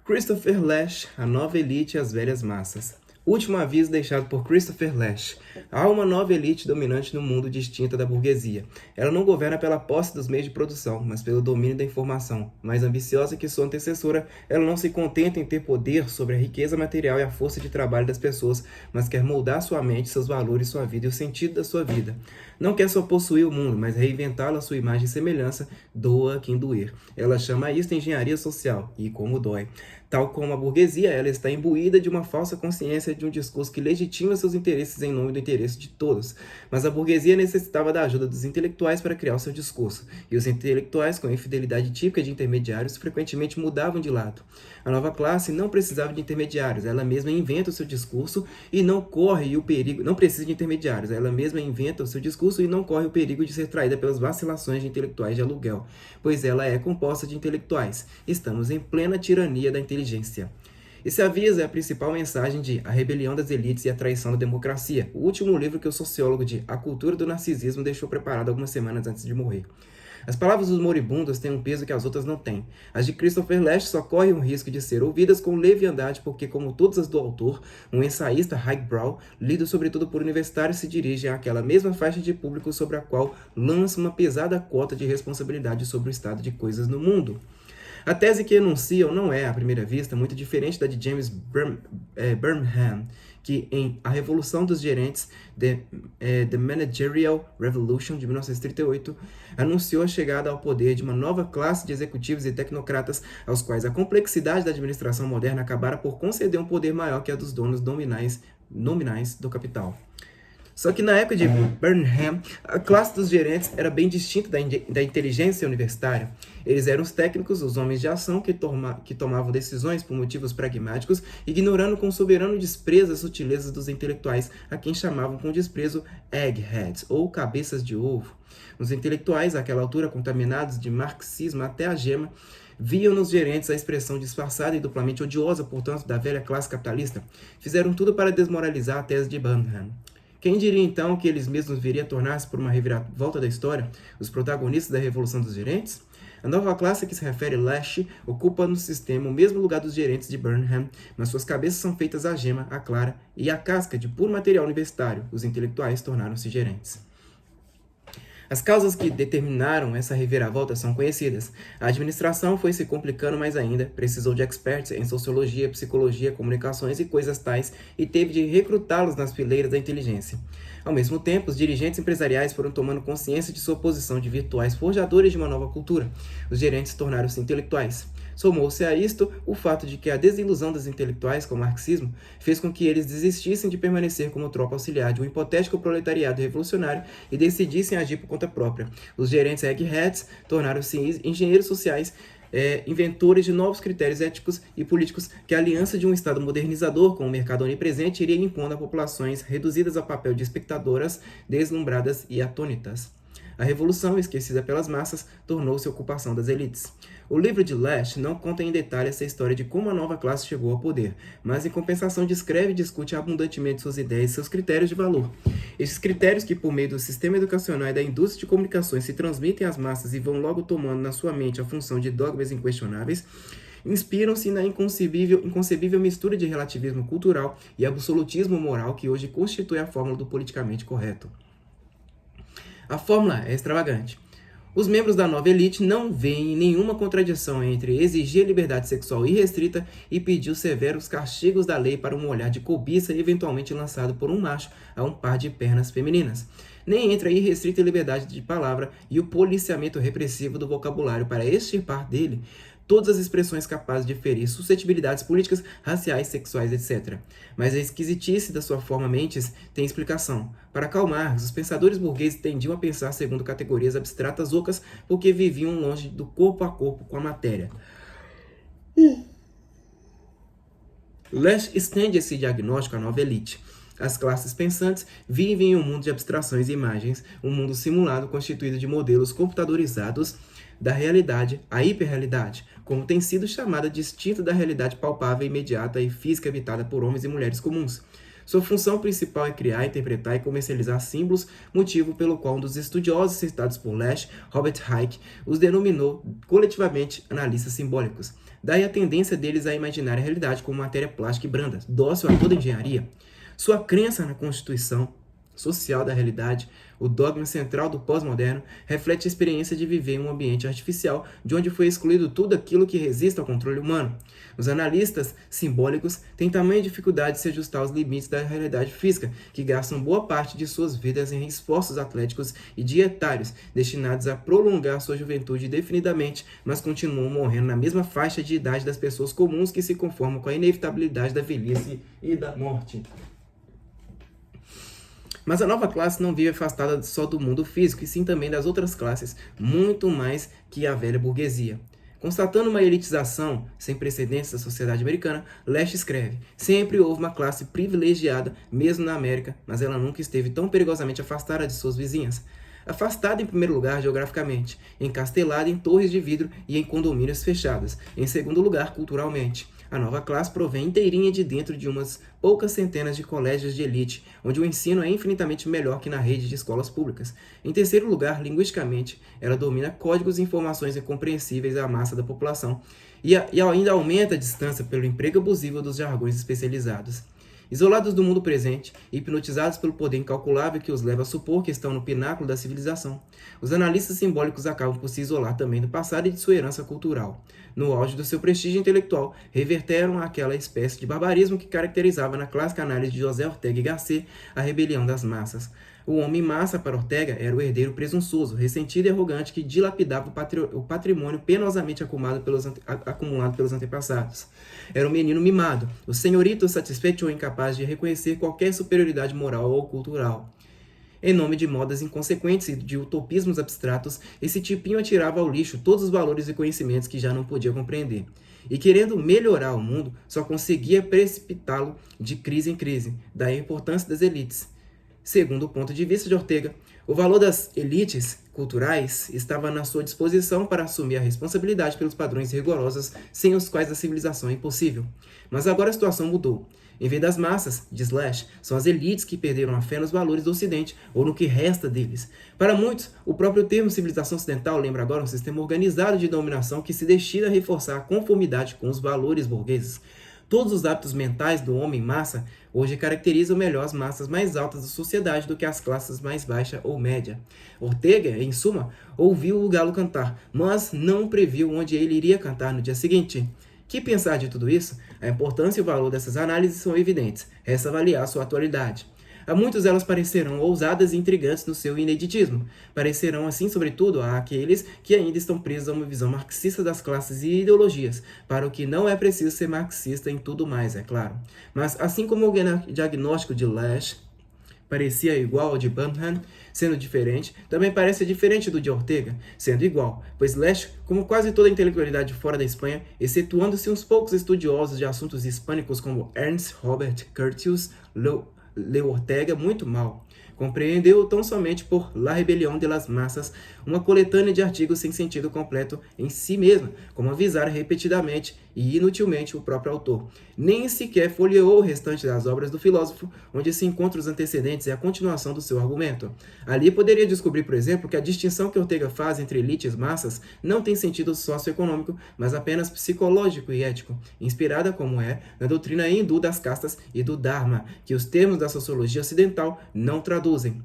Christopher Lasch, a nova elite e as velhas massas. Último aviso deixado por Christopher Lasch. Há uma nova elite dominante no mundo distinta da burguesia. Ela não governa pela posse dos meios de produção, mas pelo domínio da informação. Mais ambiciosa que sua antecessora, ela não se contenta em ter poder sobre a riqueza material e a força de trabalho das pessoas, mas quer moldar sua mente, seus valores, sua vida e o sentido da sua vida. Não quer só possuir o mundo, mas reinventá-lo à sua imagem e semelhança, doa quem doer. Ela chama isto engenharia social, e como dói. Tal como a burguesia, ela está imbuída de uma falsa consciência de um discurso que legitima seus interesses em nome do interesse de todos. Mas a burguesia necessitava da ajuda dos intelectuais para criar o seu discurso, e os intelectuais, com a infidelidade típica de intermediários, frequentemente mudavam de lado. A nova classe não precisava de intermediários, ela mesma inventa o seu discurso e não corre o perigo, não precisa de intermediários, ela mesma inventa o seu discurso e não corre o perigo de ser traída pelas vacilações de intelectuais de aluguel, pois ela é composta de intelectuais. Estamos em plena tirania da inteligência. Esse aviso é a principal mensagem de A Rebelião das Elites e a Traição da Democracia, o último livro que o sociólogo de A Cultura do Narcisismo deixou preparado algumas semanas antes de morrer. As palavras dos moribundos têm um peso que as outras não têm. As de Christopher Lasch só correm o risco de ser ouvidas com leviandade porque, como todas as do autor, um ensaísta highbrow, lido sobretudo por universitários, se dirige àquela mesma faixa de público sobre a qual lança uma pesada cota de responsabilidade sobre o estado de coisas no mundo. A tese que enunciam não é, à primeira vista, muito diferente da de James Burnham, que em A Revolução dos Gerentes, The Managerial Revolution, de 1938, anunciou a chegada ao poder de uma nova classe de executivos e tecnocratas aos quais a complexidade da administração moderna acabara por conceder um poder maior que a dos donos nominais do capital. Só que na época de Burnham, a classe dos gerentes era bem distinta da inteligência universitária. Eles eram os técnicos, os homens de ação que tomavam decisões por motivos pragmáticos, ignorando com soberano desprezo as sutilezas dos intelectuais, a quem chamavam com desprezo eggheads, ou cabeças de ovo. Os intelectuais, àquela altura contaminados de marxismo até a gema, viam nos gerentes a expressão disfarçada e duplamente odiosa, portanto, da velha classe capitalista. Fizeram tudo para desmoralizar a tese de Burnham. Quem diria então que eles mesmos viriam a tornar-se por uma reviravolta da história os protagonistas da Revolução dos Gerentes? A nova classe a que se refere Lasch ocupa no sistema o mesmo lugar dos gerentes de Burnham, mas suas cabeças são feitas à gema, à clara e à casca de puro material universitário. Os intelectuais tornaram-se gerentes. As causas que determinaram essa reviravolta são conhecidas. A administração foi se complicando mais ainda, precisou de experts em sociologia, psicologia, comunicações e coisas tais, e teve de recrutá-los nas fileiras da inteligência. Ao mesmo tempo, os dirigentes empresariais foram tomando consciência de sua posição de virtuais forjadores de uma nova cultura. Os gerentes tornaram-se intelectuais. Somou-se a isto o fato de que a desilusão dos intelectuais com o marxismo fez com que eles desistissem de permanecer como tropa auxiliar de um hipotético proletariado revolucionário e decidissem agir por conta própria. Os gerentes eggheads tornaram-se engenheiros sociais, inventores de novos critérios éticos e políticos que a aliança de um Estado modernizador com o mercado onipresente iria impondo a populações reduzidas ao papel de espectadoras, deslumbradas e atônitas. A revolução, esquecida pelas massas, tornou-se ocupação das elites. O livro de Lasch não conta em detalhe essa história de como a nova classe chegou ao poder, mas em compensação descreve e discute abundantemente suas ideias e seus critérios de valor. Esses critérios que, por meio do sistema educacional e da indústria de comunicações, se transmitem às massas e vão logo tomando na sua mente a função de dogmas inquestionáveis, inspiram-se na inconcebível mistura de relativismo cultural e absolutismo moral que hoje constitui a fórmula do politicamente correto. A fórmula é extravagante. Os membros da nova elite não veem nenhuma contradição entre exigir liberdade sexual irrestrita e pedir os severos castigos da lei para um olhar de cobiça eventualmente lançado por um macho a um par de pernas femininas. Nem entre a irrestrita liberdade de palavra e o policiamento repressivo do vocabulário para extirpar dele todas as expressões capazes de ferir suscetibilidades políticas, raciais, sexuais, etc. Mas a esquisitice da sua forma mentes tem explicação. Para Karl Marx, os pensadores burgueses tendiam a pensar segundo categorias abstratas ocas porque viviam longe do corpo a corpo com a matéria. Lasch estende esse diagnóstico à nova elite. As classes pensantes vivem em um mundo de abstrações e imagens, um mundo simulado constituído de modelos computadorizados da realidade, a hiperrealidade, como tem sido chamada distinta da realidade palpável, imediata e física habitada por homens e mulheres comuns. Sua função principal é criar, interpretar e comercializar símbolos, motivo pelo qual um dos estudiosos citados por Lasch, Robert Reich, os denominou coletivamente analistas simbólicos. Daí a tendência deles a imaginar a realidade como matéria plástica e branda, dócil a toda engenharia. Sua crença na constituição social da realidade, o dogma central do pós-moderno, reflete a experiência de viver em um ambiente artificial de onde foi excluído tudo aquilo que resiste ao controle humano. Os analistas simbólicos têm tamanha dificuldade de se ajustar aos limites da realidade física, que gastam boa parte de suas vidas em esforços atléticos e dietários, destinados a prolongar sua juventude indefinidamente, mas continuam morrendo na mesma faixa de idade das pessoas comuns que se conformam com a inevitabilidade da velhice e da morte. Mas a nova classe não vive afastada só do mundo físico, e sim também das outras classes, muito mais que a velha burguesia. Constatando uma elitização sem precedentes da sociedade americana, Lash escreve: sempre houve uma classe privilegiada, mesmo na América, mas ela nunca esteve tão perigosamente afastada de suas vizinhas. Afastada em primeiro lugar geograficamente, encastelada em torres de vidro e em condomínios fechados. Em segundo lugar, culturalmente. A nova classe provém inteirinha de dentro de umas poucas centenas de colégios de elite, onde o ensino é infinitamente melhor que na rede de escolas públicas. Em terceiro lugar, linguisticamente, ela domina códigos e informações incompreensíveis à massa da população e ainda aumenta a distância pelo emprego abusivo dos jargões especializados. Isolados do mundo presente, hipnotizados pelo poder incalculável que os leva a supor que estão no pináculo da civilização, os analistas simbólicos acabam por se isolar também do passado e de sua herança cultural. No auge do seu prestígio intelectual, reverteram aquela espécie de barbarismo que caracterizava na clássica análise de José Ortega y Gasset a rebelião das massas. O homem-massa, para Ortega, era o herdeiro presunçoso, ressentido e arrogante que dilapidava o patrimônio penosamente acumulado pelos antepassados. Era um menino mimado, o senhorito satisfeito ou incapaz de reconhecer qualquer superioridade moral ou cultural. Em nome de modas inconsequentes e de utopismos abstratos, esse tipinho atirava ao lixo todos os valores e conhecimentos que já não podia compreender. E querendo melhorar o mundo, só conseguia precipitá-lo de crise em crise, daí a importância das elites. Segundo o ponto de vista de Ortega, o valor das elites culturais estava na sua disposição para assumir a responsabilidade pelos padrões rigorosos sem os quais a civilização é impossível. Mas agora a situação mudou. Em vez das massas, diz Lash, são as elites que perderam a fé nos valores do Ocidente ou no que resta deles. Para muitos, o próprio termo civilização ocidental lembra agora um sistema organizado de dominação que se destina a reforçar a conformidade com os valores burgueses. Todos os hábitos mentais do homem-massa hoje caracterizam melhor as massas mais altas da sociedade do que as classes mais baixa ou média. Ortega, em suma, ouviu o galo cantar, mas não previu onde ele iria cantar no dia seguinte. Que pensar de tudo isso? A importância e o valor dessas análises são evidentes. Resta avaliar sua atualidade. A muitos elas parecerão ousadas e intrigantes no seu ineditismo. Parecerão assim, sobretudo, àqueles que ainda estão presos a uma visão marxista das classes e ideologias, para o que não é preciso ser marxista em tudo mais, é claro. Mas, assim como o diagnóstico de Lash parecia igual ao de Burnham, sendo diferente, também parece diferente do de Ortega, sendo igual, pois Lash, como quase toda a intelectualidade fora da Espanha, excetuando-se uns poucos estudiosos de assuntos hispânicos como Ernst Robert Curtius, leu Ortega muito mal. Compreendeu tão somente por La Rebelión de las Massas, uma coletânea de artigos sem sentido completo em si mesma, como avisara repetidamente e inutilmente o próprio autor. Nem sequer folheou o restante das obras do filósofo, onde se encontram os antecedentes e a continuação do seu argumento. Ali poderia descobrir, por exemplo, que a distinção que Ortega faz entre elite e massas não tem sentido socioeconômico, mas apenas psicológico e ético, inspirada como é na doutrina hindu das castas e do Dharma, que os termos da sociologia ocidental não traduzem.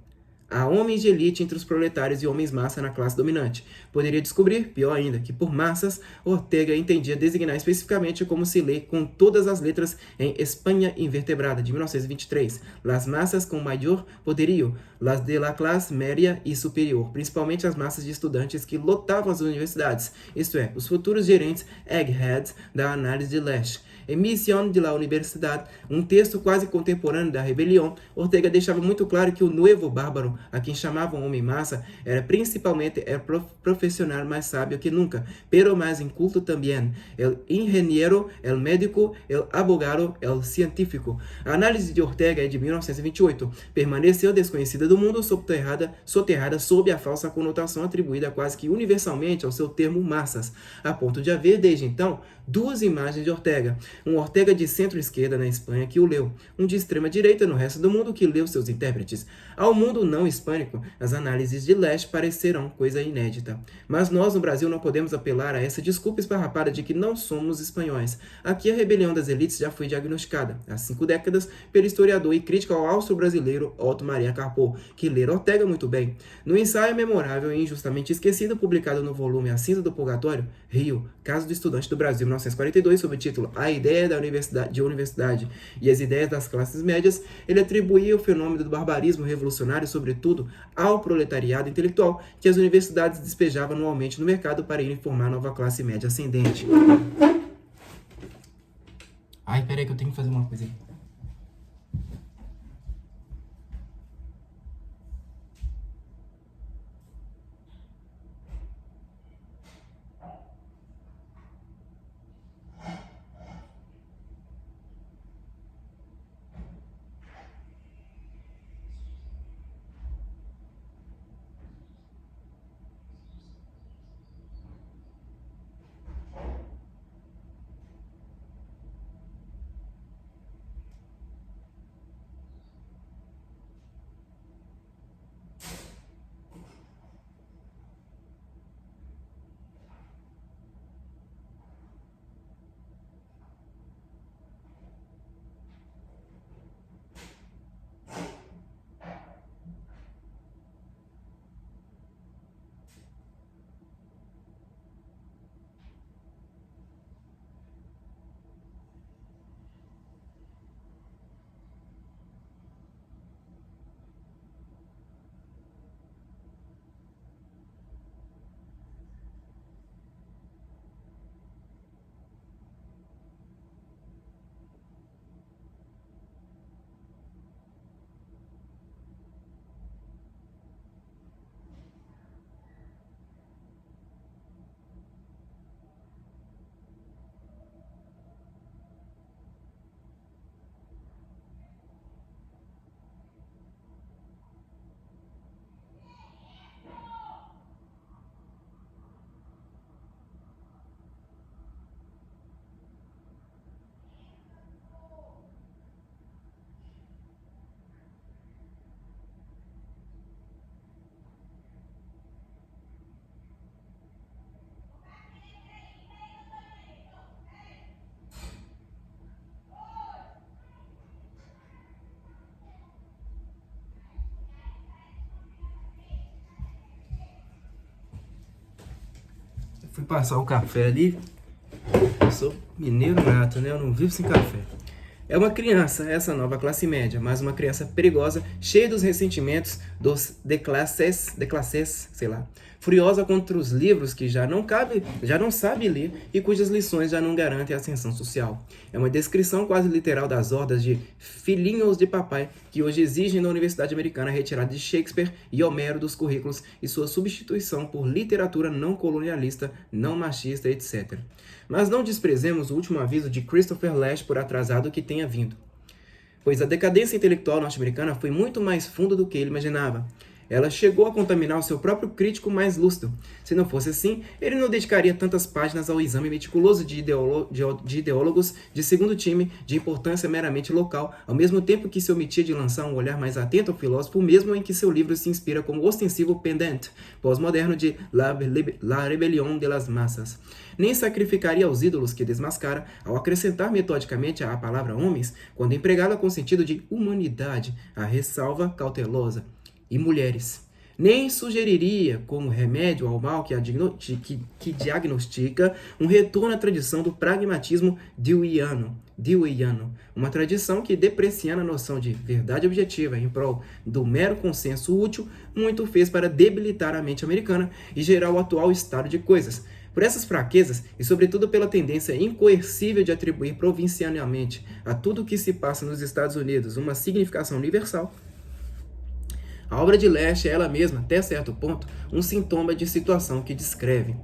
Há homens de elite entre os proletários e homens-massa na classe dominante. Poderia descobrir, pior ainda, que por massas, Ortega entendia designar especificamente como se lê com todas as letras em Espanha Invertebrada, de 1923, las massas com maior poderio, las de la classe média e superior, principalmente as massas de estudantes que lotavam as universidades, isto é, os futuros gerentes eggheads da análise de Lash. Em Misión de la Universidad, um texto quase contemporâneo da rebelião, Ortega deixava muito claro que o novo bárbaro, a quem chamavam homem-massa, era principalmente el profissional mais sábio que nunca, pero mais inculto também, el ingeniero, el médico, el abogado, el científico. A análise de Ortega é de 1928, permaneceu desconhecida do mundo, soterrada sob a falsa conotação atribuída quase que universalmente ao seu termo massas, a ponto de haver, desde então, duas imagens de Ortega. Um Ortega de centro-esquerda na Espanha que o leu, um de extrema-direita no resto do mundo que leu seus intérpretes. Ao mundo não hispânico, as análises de Lesch parecerão coisa inédita. Mas nós, no Brasil, não podemos apelar a essa desculpa esfarrapada de que não somos espanhóis. Aqui a rebelião das elites já foi diagnosticada, há 5 décadas, pelo historiador e crítico austro-brasileiro Otto Maria Carpo, que lê Ortega muito bem. No ensaio memorável e injustamente esquecido, publicado no volume A Cinza do Purgatório, Rio, Caso do Estudante do Brasil, 1942, sob o título A Ideia da Universidade e as Ideias das Classes Médias, ele atribuía o fenômeno do barbarismo revolucionário, sobretudo, ao proletariado intelectual que as universidades despejavam anualmente no mercado para irem formar a nova classe média ascendente. Ai, peraí que eu tenho que fazer uma coisa aqui. Fui passar o café ali. Eu sou mineiro nato, né? Eu não vivo sem café. É uma criança, essa nova classe média, mas uma criança perigosa, cheia dos ressentimentos dos declasses, sei lá, furiosa contra os livros que já não sabe ler e cujas lições já não garantem a ascensão social. É uma descrição quase literal das hordas de filhinhos de papai que hoje exigem da Universidade Americana a retirada de Shakespeare e Homero dos currículos e sua substituição por literatura não colonialista, não machista, etc. Mas não desprezemos o último aviso de Christopher Lasch por atrasado que tenha vindo, pois a decadência intelectual norte-americana foi muito mais funda do que ele imaginava. Ela chegou a contaminar o seu próprio crítico mais lúcido. Se não fosse assim, ele não dedicaria tantas páginas ao exame meticuloso de ideólogos de segundo time de importância meramente local, ao mesmo tempo que se omitia de lançar um olhar mais atento ao filósofo, mesmo em que seu livro se inspira como ostensivo pendant pós-moderno de La Rebelión de las Massas. Nem sacrificaria aos ídolos que desmascara ao acrescentar metodicamente à palavra homens, quando empregada com sentido de humanidade, a ressalva cautelosa, e mulheres. Nem sugeriria, como remédio ao mal que diagnostica, um retorno à tradição do pragmatismo deweyano, uma tradição que, depreciando a noção de verdade objetiva em prol do mero consenso útil, muito fez para debilitar a mente americana e gerar o atual estado de coisas. Por essas fraquezas, e sobretudo pela tendência incoercível de atribuir provincialmente a tudo o que se passa nos Estados Unidos uma significação universal, a obra de Lasch é ela mesma, até certo ponto, um sintoma de situação que descreve.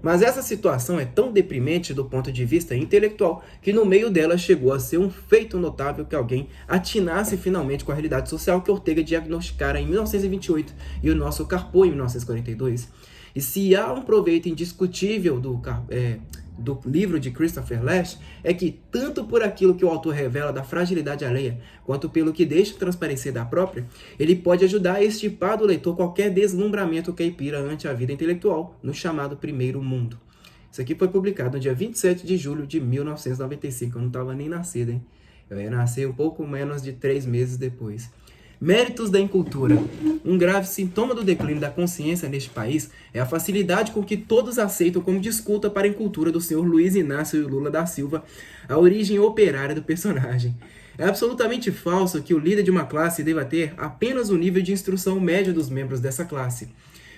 Mas essa situação é tão deprimente do ponto de vista intelectual que no meio dela chegou a ser um feito notável que alguém atinasse finalmente com a realidade social que Ortega diagnosticara em 1928 e o nosso Carpo em 1942. E se há um proveito indiscutível do livro de Christopher Lasch é que, tanto por aquilo que o autor revela da fragilidade alheia, quanto pelo que deixa transparecer da própria, ele pode ajudar a extirpar do leitor qualquer deslumbramento caipira ante a vida intelectual no chamado Primeiro Mundo. Isso aqui foi publicado no dia 27 de julho de 1995. Eu não estava nem nascido, hein? Eu ia nascer um pouco menos de 3 meses depois. Méritos da incultura. Um grave sintoma do declínio da consciência neste país é a facilidade com que todos aceitam como desculpa para a incultura do senhor Luiz Inácio Lula da Silva a origem operária do personagem. É absolutamente falso que o líder de uma classe deva ter apenas o nível de instrução médio dos membros dessa classe.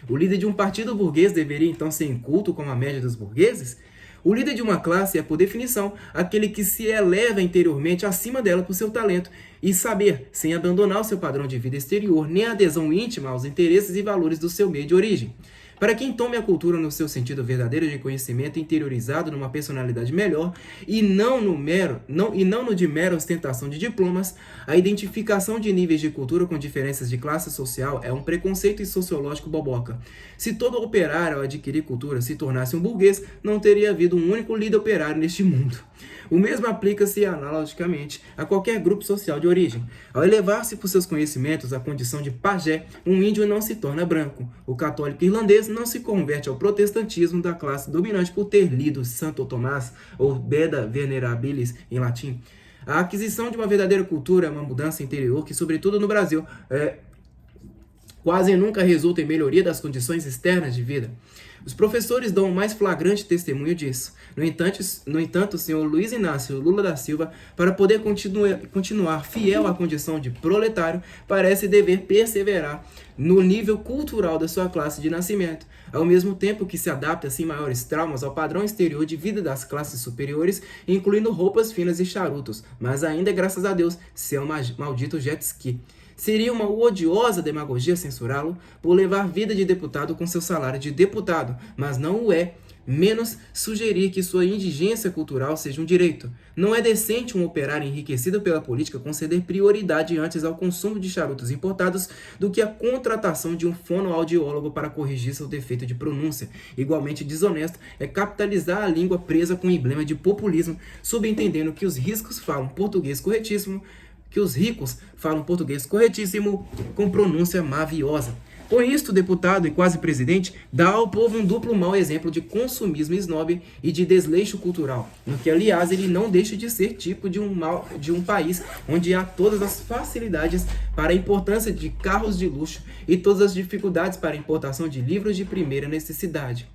O líder de um partido burguês deveria então ser inculto como a média dos burgueses? O líder de uma classe é, por definição, aquele que se eleva interiormente acima dela por seu talento e saber, sem abandonar o seu padrão de vida exterior, nem a adesão íntima aos interesses e valores do seu meio de origem. Para quem tome a cultura no seu sentido verdadeiro de conhecimento interiorizado numa personalidade melhor e não no de mera ostentação de diplomas, a identificação de níveis de cultura com diferenças de classe social é um preconceito sociológico boboca. Se todo operário ao adquirir cultura se tornasse um burguês, não teria havido um único líder operário neste mundo. O mesmo aplica-se analogicamente a qualquer grupo social de origem. Ao elevar-se por seus conhecimentos à condição de pajé, um índio não se torna branco. O católico irlandês não se converte ao protestantismo da classe dominante por ter lido Santo Tomás ou Beda Venerabilis em latim. A aquisição de uma verdadeira cultura é uma mudança interior que, sobretudo no Brasil, quase nunca resulta em melhoria das condições externas de vida. Os professores dão o mais flagrante testemunho disso. No entanto, o senhor Luiz Inácio Lula da Silva, para poder continuar fiel à condição de proletário, parece dever perseverar no nível cultural da sua classe de nascimento, ao mesmo tempo que se adapta sem maiores traumas ao padrão exterior de vida das classes superiores, incluindo roupas finas e charutos, mas ainda, graças a Deus, seu maldito jet ski. Seria uma odiosa demagogia censurá-lo por levar vida de deputado com seu salário de deputado, mas não o é. Menos sugerir que sua indigência cultural seja um direito. Não é decente um operário enriquecido pela política conceder prioridade antes ao consumo de charutos importados do que a contratação de um fonoaudiólogo para corrigir seu defeito de pronúncia. Igualmente desonesto é capitalizar a língua presa com o emblema de populismo, subentendendo que os ricos falam português corretíssimo com pronúncia maviosa. Com isto, o deputado e quase presidente dá ao povo um duplo mau exemplo de consumismo snob e de desleixo cultural, no que, aliás, ele não deixa de ser tipo de um país onde há todas as facilidades para a importância de carros de luxo e todas as dificuldades para a importação de livros de primeira necessidade.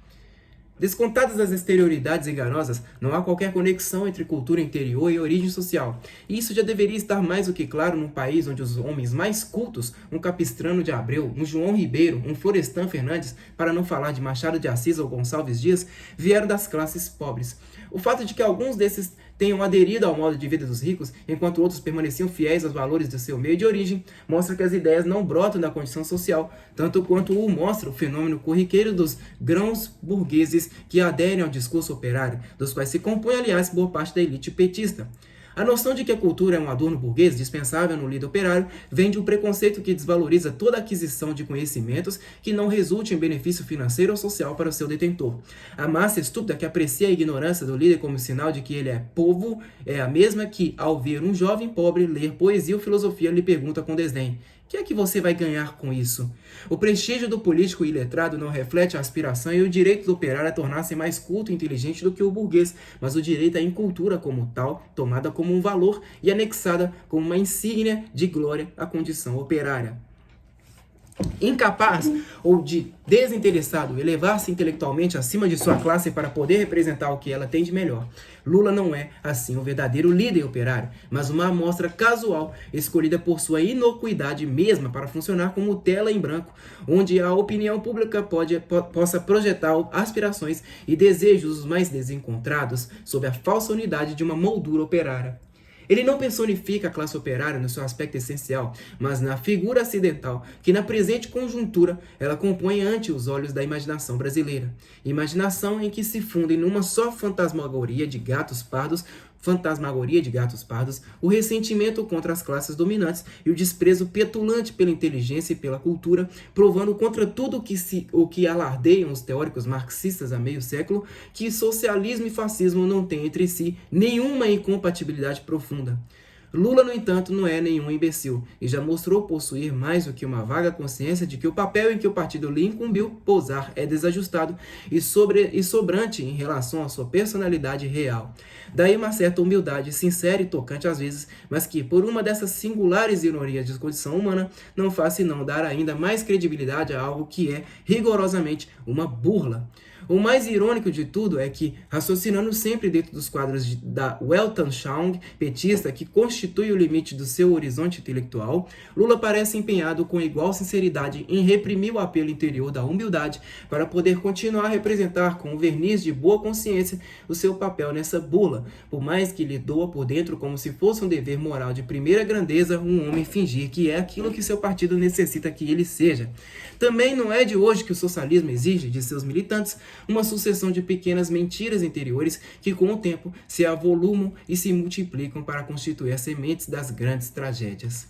Descontadas as exterioridades enganosas, não há qualquer conexão entre cultura interior e origem social. E isso já deveria estar mais do que claro num país onde os homens mais cultos, um Capistrano de Abreu, um João Ribeiro, um Florestan Fernandes, para não falar de Machado de Assis ou Gonçalves Dias, vieram das classes pobres. O fato de que alguns desses tenham aderido ao modo de vida dos ricos, enquanto outros permaneciam fiéis aos valores do seu meio de origem, mostra que as ideias não brotam da condição social, tanto quanto o mostra o fenômeno corriqueiro dos grãos burgueses que aderem ao discurso operário, dos quais se compõe, aliás, boa parte da elite petista. A noção de que a cultura é um adorno burguês dispensável no líder operário vem de um preconceito que desvaloriza toda aquisição de conhecimentos que não resulte em benefício financeiro ou social para o seu detentor. A massa estúpida que aprecia a ignorância do líder como sinal de que ele é povo é a mesma que, ao ver um jovem pobre ler poesia ou filosofia, lhe pergunta com desdém: o que é que você vai ganhar com isso? O prestígio do político iletrado não reflete a aspiração e o direito do operário a tornar-se mais culto e inteligente do que o burguês, mas o direito à incultura como tal, tomada como um valor e anexada como uma insígnia de glória à condição operária. Incapaz ou de desinteressado elevar-se intelectualmente acima de sua classe para poder representar o que ela tem de melhor. Lula não é, assim, o verdadeiro líder operário, mas uma amostra casual escolhida por sua inocuidade mesma para funcionar como tela em branco, onde a opinião pública possa projetar aspirações e desejos os mais desencontrados sob a falsa unidade de uma moldura operária. Ele não personifica a classe operária no seu aspecto essencial, mas na figura acidental, que na presente conjuntura ela compõe ante os olhos da imaginação brasileira. Imaginação em que se fundem numa só fantasmagoria de gatos pardos fantasmagoria de gatos pardos, o ressentimento contra as classes dominantes e o desprezo petulante pela inteligência e pela cultura, provando contra tudo o que alardeiam os teóricos marxistas há meio século, que socialismo e fascismo não têm entre si nenhuma incompatibilidade profunda. Lula, no entanto, não é nenhum imbecil e já mostrou possuir mais do que uma vaga consciência de que o papel em que o partido lhe incumbiu pousar é desajustado e sobrante em relação à sua personalidade real. Daí uma certa humildade, sincera e tocante às vezes, mas que, por uma dessas singulares ironias de condição humana, não faz senão dar ainda mais credibilidade a algo que é, rigorosamente, uma burla. O mais irônico de tudo é que, raciocinando sempre dentro dos quadros da Weltanschauung petista que constitui o limite do seu horizonte intelectual, Lula parece empenhado com igual sinceridade em reprimir o apelo interior da humildade para poder continuar a representar com um verniz de boa consciência o seu papel nessa bula, por mais que lhe doa por dentro como se fosse um dever moral de primeira grandeza um homem fingir que é aquilo que seu partido necessita que ele seja. Também não é de hoje que o socialismo exige de seus militantes uma sucessão de pequenas mentiras interiores que, com o tempo, se avolumam e se multiplicam para constituir as sementes das grandes tragédias.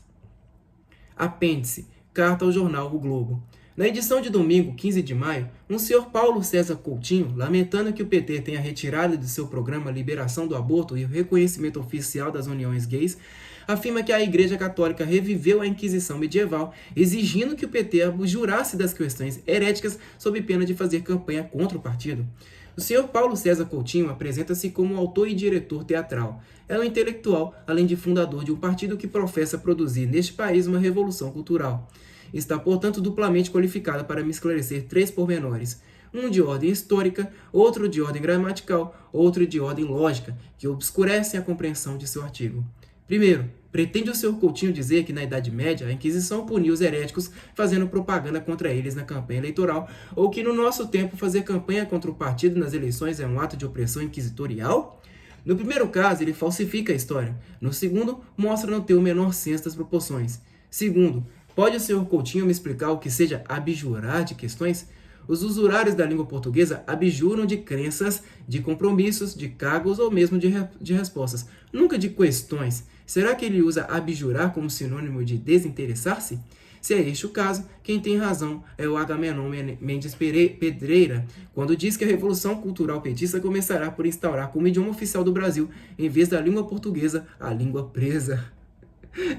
Apêndice. Carta ao jornal O Globo. Na edição de domingo, 15 de maio, um senhor Paulo César Coutinho, lamentando que o PT tenha retirado de seu programa a liberação do aborto e o reconhecimento oficial das uniões gays, afirma que a Igreja Católica reviveu a Inquisição medieval, exigindo que o PT abjurasse das questões heréticas sob pena de fazer campanha contra o partido. O senhor Paulo César Coutinho apresenta-se como autor e diretor teatral. É um intelectual, além de fundador de um partido que professa produzir neste país uma revolução cultural. Está, portanto, duplamente qualificada para me esclarecer 3 pormenores. Um de ordem histórica, outro de ordem gramatical, outro de ordem lógica, que obscurecem a compreensão de seu artigo. Primeiro, pretende o Sr. Coutinho dizer que na Idade Média a Inquisição punia os heréticos fazendo propaganda contra eles na campanha eleitoral, ou que no nosso tempo fazer campanha contra o partido nas eleições é um ato de opressão inquisitorial? No primeiro caso, ele falsifica a história. No segundo, mostra não ter o menor senso das proporções. Segundo, pode o Sr. Coutinho me explicar o que seja abjurar de questões? Os usurários da língua portuguesa abjuram de crenças, de compromissos, de cargos ou mesmo de respostas, nunca de questões. Será que ele usa abjurar como sinônimo de desinteressar-se? Se é este o caso, quem tem razão é o Agamenon Mendes Pedreira, quando diz que a Revolução Cultural Petista começará por instaurar como idioma oficial do Brasil, em vez da língua portuguesa, a língua presa.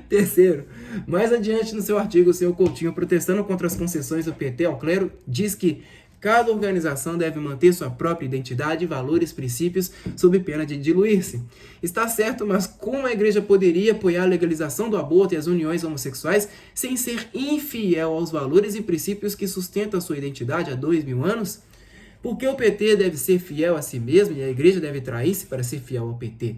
Terceiro, mais adiante no seu artigo, o Sr. Coutinho, protestando contra as concessões do PT ao clero, diz que cada organização deve manter sua própria identidade, valores, princípios, sob pena de diluir-se. Está certo, mas como a igreja poderia apoiar a legalização do aborto e as uniões homossexuais sem ser infiel aos valores e princípios que sustentam sua identidade há 2000 anos? Por que o PT deve ser fiel a si mesmo e a igreja deve trair-se para ser fiel ao PT?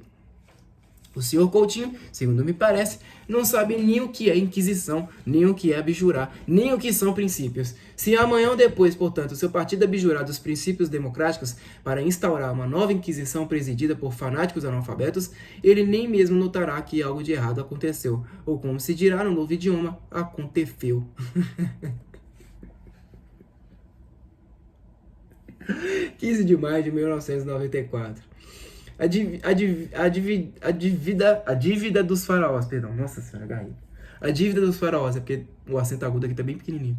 O senhor Coutinho, segundo me parece, não sabe nem o que é Inquisição, nem o que é abjurar, nem o que são princípios. Se amanhã ou depois, portanto, o seu partido abjurar dos princípios democráticos para instaurar uma nova Inquisição presidida por fanáticos analfabetos, ele nem mesmo notará que algo de errado aconteceu, ou como se dirá no novo idioma, aconteceu. 15 de maio de 1994. A dívida dos faraós, perdão, nossa senhora, agarrei. A dívida dos faraós, é porque o acento agudo aqui tá bem pequenininho.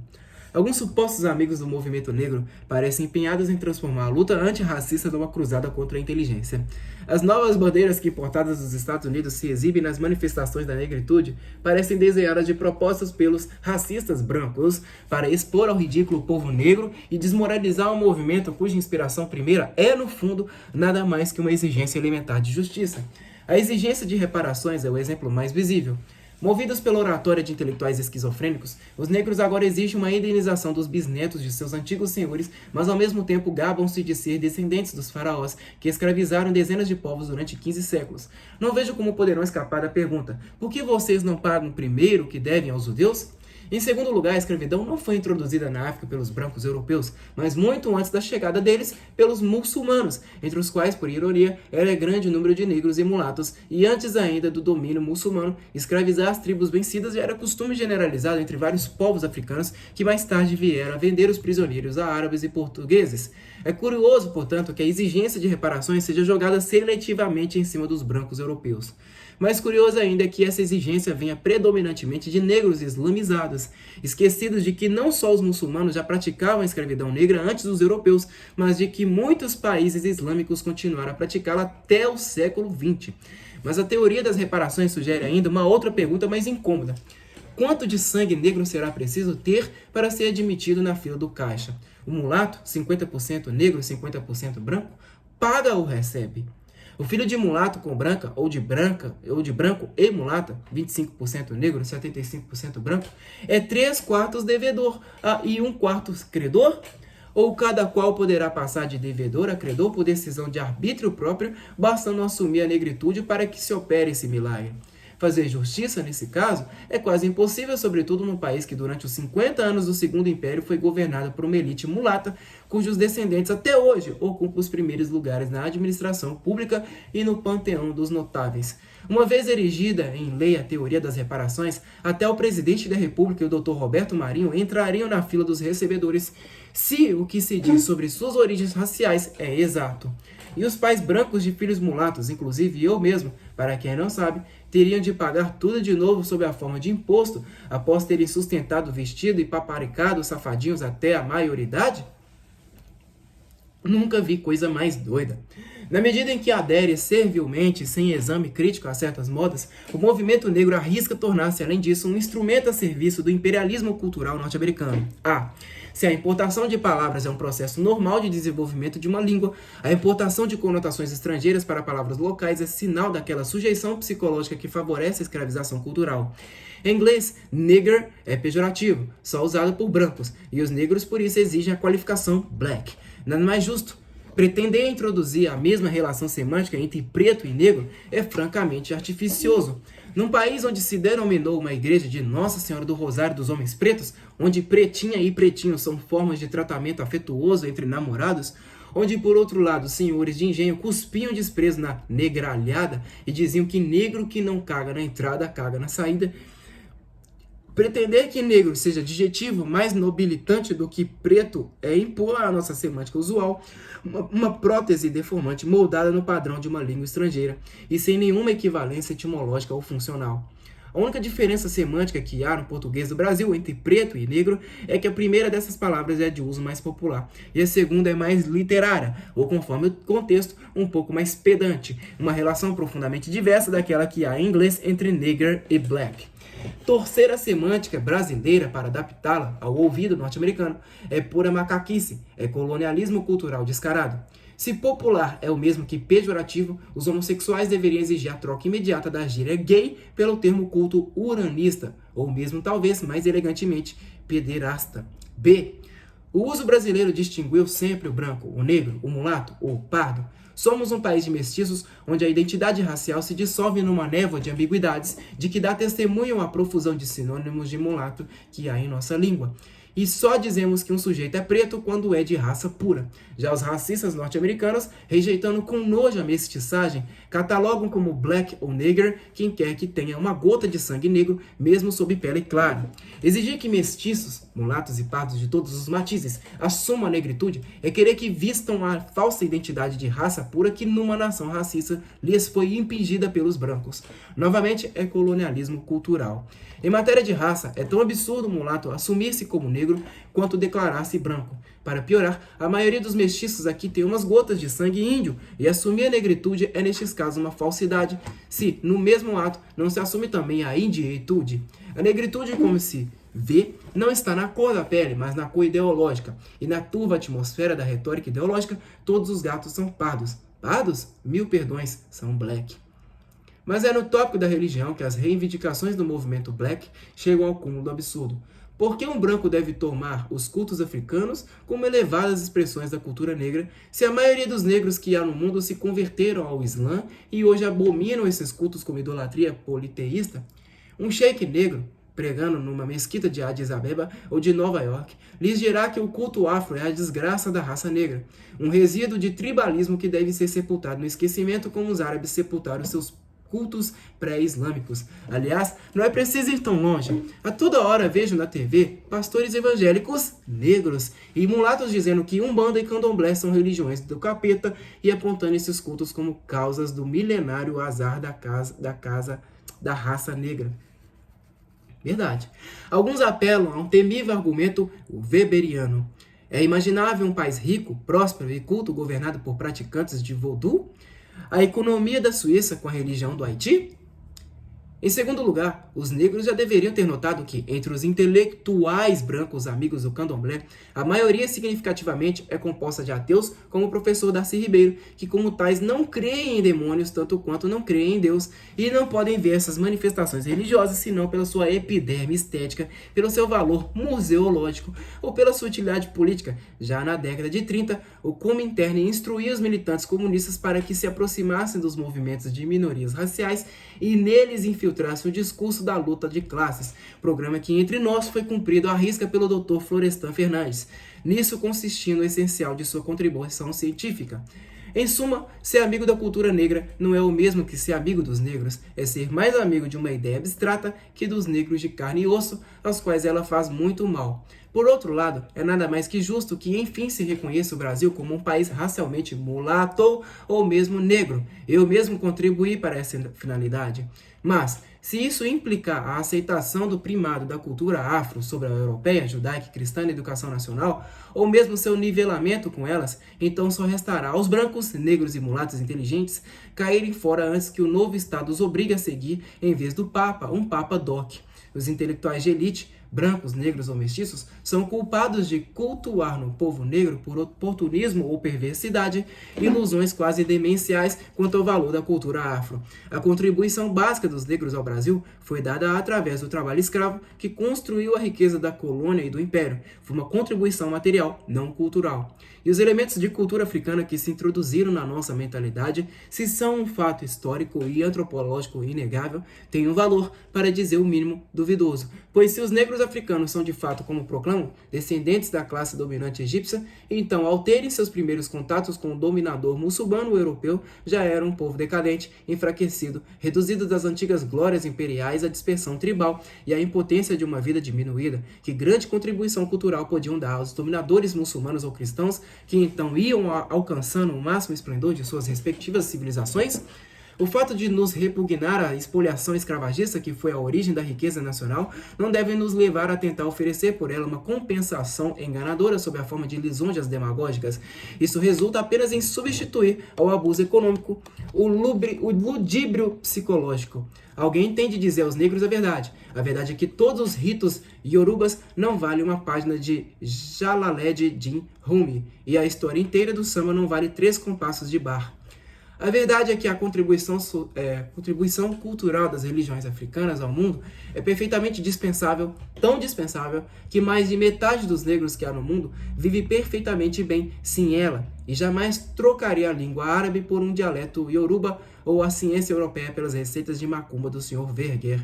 Alguns supostos amigos do movimento negro parecem empenhados em transformar a luta antirracista numa cruzada contra a inteligência. As novas bandeiras que, portadas dos Estados Unidos, se exibem nas manifestações da negritude parecem desenhadas de propósitos pelos racistas brancos para expor ao ridículo o povo negro e desmoralizar um movimento cuja inspiração primeira é, no fundo, nada mais que uma exigência elementar de justiça. A exigência de reparações é o exemplo mais visível. Movidos pela oratória de intelectuais esquizofrênicos, os negros agora exigem uma indenização dos bisnetos de seus antigos senhores, mas ao mesmo tempo gabam-se de ser descendentes dos faraós, que escravizaram dezenas de povos durante 15 séculos. Não vejo como poderão escapar da pergunta: por que vocês não pagam primeiro o que devem aos judeus? Em segundo lugar, a escravidão não foi introduzida na África pelos brancos europeus, mas muito antes da chegada deles pelos muçulmanos, entre os quais, por ironia, era grande o número de negros e mulatos, e antes ainda do domínio muçulmano, escravizar as tribos vencidas já era costume generalizado entre vários povos africanos que mais tarde vieram a vender os prisioneiros a árabes e portugueses. É curioso, portanto, que a exigência de reparações seja jogada seletivamente em cima dos brancos europeus. Mais curioso ainda é que essa exigência venha predominantemente de negros islamizados, esquecidos de que não só os muçulmanos já praticavam a escravidão negra antes dos europeus, mas de que muitos países islâmicos continuaram a praticá-la até o século XX. Mas a teoria das reparações sugere ainda uma outra pergunta mais incômoda. Quanto de sangue negro será preciso ter para ser admitido na fila do caixa? O mulato, 50% negro, 50% branco, paga ou recebe? O filho de mulato com branca ou de branco e mulata, 25% negro, 75% branco, é 3/4 devedor e 1/4 credor? Ou cada qual poderá passar de devedor a credor por decisão de arbítrio próprio, bastando assumir a negritude para que se opere esse milagre? Fazer justiça, nesse caso, é quase impossível, sobretudo num país que durante os 50 anos do Segundo Império foi governado por uma elite mulata, cujos descendentes até hoje ocupam os primeiros lugares na administração pública e no panteão dos notáveis. Uma vez erigida em lei a teoria das reparações, até o presidente da República e o Dr. Roberto Marinho entrariam na fila dos recebedores, se o que se diz sobre suas origens raciais é exato. E os pais brancos de filhos mulatos, inclusive eu mesmo, para quem não sabe, teriam de pagar tudo de novo sob a forma de imposto, após terem sustentado, vestido e paparicado os safadinhos até a maioridade? Nunca vi coisa mais doida. Na medida em que adere servilmente, sem exame crítico a certas modas, o movimento negro arrisca tornar-se, além disso, um instrumento a serviço do imperialismo cultural norte-americano. Se a importação de palavras é um processo normal de desenvolvimento de uma língua, a importação de conotações estrangeiras para palavras locais é sinal daquela sujeição psicológica que favorece a escravização cultural. Em inglês, nigger é pejorativo, só usado por brancos, e os negros por isso exigem a qualificação black. Nada mais justo. Pretender introduzir a mesma relação semântica entre preto e negro é francamente artificioso. Num país onde se denominou uma igreja de Nossa Senhora do Rosário dos Homens Pretos, onde pretinha e pretinho são formas de tratamento afetuoso entre namorados, onde, por outro lado, senhores de engenho cuspiam desprezo na negralhada e diziam que negro que não caga na entrada, caga na saída, pretender que negro seja adjetivo mais nobilitante do que preto é impor à nossa semântica usual uma prótese deformante moldada no padrão de uma língua estrangeira e sem nenhuma equivalência etimológica ou funcional. A única diferença semântica que há no português do Brasil entre preto e negro é que a primeira dessas palavras é de uso mais popular e a segunda é mais literária, ou conforme o contexto, um pouco mais pedante, uma relação profundamente diversa daquela que há em inglês entre nigger e black. Torcer a semântica brasileira para adaptá-la ao ouvido norte-americano é pura macaquice, é colonialismo cultural descarado. Se popular é o mesmo que pejorativo, os homossexuais deveriam exigir a troca imediata da gíria gay pelo termo culto uranista, ou mesmo, talvez, mais elegantemente, pederasta. B. O uso brasileiro distinguiu sempre o branco, o negro, o mulato ou o pardo. Somos um país de mestiços onde a identidade racial se dissolve numa névoa de ambiguidades de que dá testemunho a profusão de sinônimos de mulato que há em nossa língua. E só dizemos que um sujeito é preto quando é de raça pura. Já os racistas norte-americanos, rejeitando com nojo a mestiçagem, catalogam como black ou nigger quem quer que tenha uma gota de sangue negro, mesmo sob pele clara. Exigir que mestiços, mulatos e pardos de todos os matizes assumam a negritude é querer que vistam a falsa identidade de raça pura que numa nação racista lhes foi impingida pelos brancos. Novamente, é colonialismo cultural. Em matéria de raça, é tão absurdo o mulato assumir-se como negro quanto declarar-se branco. Para piorar, a maioria dos mestiços aqui tem umas gotas de sangue índio, e assumir a negritude é, nestes casos, uma falsidade, se, no mesmo ato, não se assume também a indietude. A negritude, como se vê, não está na cor da pele, mas na cor ideológica. E na turva atmosfera da retórica ideológica, todos os gatos são pardos. Pardos? Mil perdões, são black. Mas é no tópico da religião que as reivindicações do movimento black chegam ao cúmulo do absurdo. Por que um branco deve tomar os cultos africanos como elevadas expressões da cultura negra, se a maioria dos negros que há no mundo se converteram ao Islã e hoje abominam esses cultos como idolatria politeísta? Um sheik negro, pregando numa mesquita de Addis Abeba ou de Nova York, lhes dirá que o culto afro é a desgraça da raça negra, um resíduo de tribalismo que deve ser sepultado no esquecimento como os árabes sepultaram seus cultos pré-islâmicos. Aliás, não é preciso ir tão longe. A toda hora vejo na TV pastores evangélicos negros e mulatos dizendo que Umbanda e Candomblé são religiões do capeta e apontando esses cultos como causas do milenário azar da raça negra. Verdade. Alguns apelam a um temível argumento weberiano. É imaginável um país rico, próspero e culto governado por praticantes de voodoo? A economia da Suíça com a religião do Haiti? Em segundo lugar, os negros já deveriam ter notado que, entre os intelectuais brancos amigos do candomblé, a maioria significativamente é composta de ateus, como o professor Darcy Ribeiro, que como tais não creem em demônios tanto quanto não creem em Deus, e não podem ver essas manifestações religiosas senão pela sua epiderme estética, pelo seu valor museológico ou pela sua utilidade política. Já na década de 30, o Comintern instruía os militantes comunistas para que se aproximassem dos movimentos de minorias raciais e neles infiltrasse o discurso da luta de classes, programa que entre nós foi cumprido à risca pelo Dr. Florestan Fernandes, nisso consistindo o essencial de sua contribuição científica. Em suma, ser amigo da cultura negra não é o mesmo que ser amigo dos negros, é ser mais amigo de uma ideia abstrata que dos negros de carne e osso, aos quais ela faz muito mal. Por outro lado, é nada mais que justo que enfim se reconheça o Brasil como um país racialmente mulato ou mesmo negro. Eu mesmo contribuí para essa finalidade. Mas, se isso implicar a aceitação do primado da cultura afro sobre a europeia, judaica, cristã e educação nacional, ou mesmo seu nivelamento com elas, então só restará aos brancos, negros e mulatos inteligentes caírem fora antes que o novo Estado os obrigue a seguir, em vez do Papa, um Papa Doc. Os intelectuais de elite, brancos, negros ou mestiços, são culpados de cultuar no povo negro por oportunismo ou perversidade, ilusões quase demenciais quanto ao valor da cultura afro. A contribuição básica dos negros ao Brasil foi dada através do trabalho escravo que construiu a riqueza da colônia e do império. Foi uma contribuição material, não cultural. E os elementos de cultura africana que se introduziram na nossa mentalidade, se são um fato histórico e antropológico inegável, têm um valor, para dizer o mínimo, duvidoso. Pois se os negros africanos são de fato, como proclamam, descendentes da classe dominante egípcia, então ao terem seus primeiros contatos com o dominador muçulmano europeu, já era um povo decadente, enfraquecido, reduzido das antigas glórias imperiais à dispersão tribal e à impotência de uma vida diminuída, que grande contribuição cultural podiam dar aos dominadores muçulmanos ou cristãos, que então iam alcançando o máximo esplendor de suas respectivas civilizações? O fato de nos repugnar a expoliação escravagista, que foi a origem da riqueza nacional, não deve nos levar a tentar oferecer por ela uma compensação enganadora sob a forma de lisonjas demagógicas. Isso resulta apenas em substituir ao abuso econômico o ludíbrio psicológico. Alguém tem de dizer aos negros a verdade. A verdade é que todos os ritos iorubas não valem uma página de Jalaluddin Rumi, e a história inteira do samba não vale 3 compassos de bar. A verdade é que a contribuição cultural das religiões africanas ao mundo é perfeitamente dispensável, tão dispensável, que mais de metade dos negros que há no mundo vive perfeitamente bem sem ela, e jamais trocaria a língua árabe por um dialeto ioruba ou a ciência europeia pelas receitas de macumba do Sr. Verger.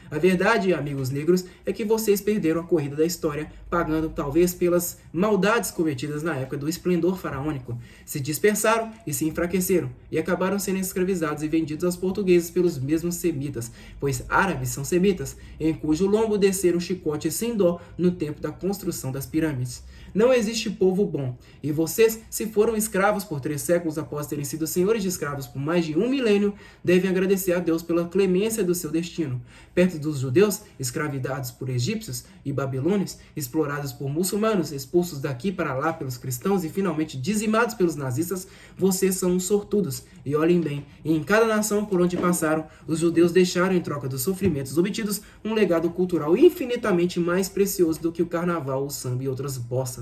A verdade, amigos negros, é que vocês perderam a corrida da história, pagando talvez pelas maldades cometidas na época do esplendor faraônico. Se dispersaram e se enfraqueceram, e acabaram sendo escravizados e vendidos aos portugueses pelos mesmos semitas, pois árabes são semitas, em cujo lombo desceram o chicote sem dó no tempo da construção das pirâmides. Não existe povo bom, e vocês, se foram escravos por 3 séculos após terem sido senhores de escravos por mais de 1 milênio, devem agradecer a Deus pela clemência do seu destino. Perto dos judeus, escravizados por egípcios e babilônios, explorados por muçulmanos, expulsos daqui para lá pelos cristãos e finalmente dizimados pelos nazistas, vocês são uns sortudos. E olhem bem, em cada nação por onde passaram, os judeus deixaram em troca dos sofrimentos obtidos um legado cultural infinitamente mais precioso do que o carnaval, o samba e outras bossas.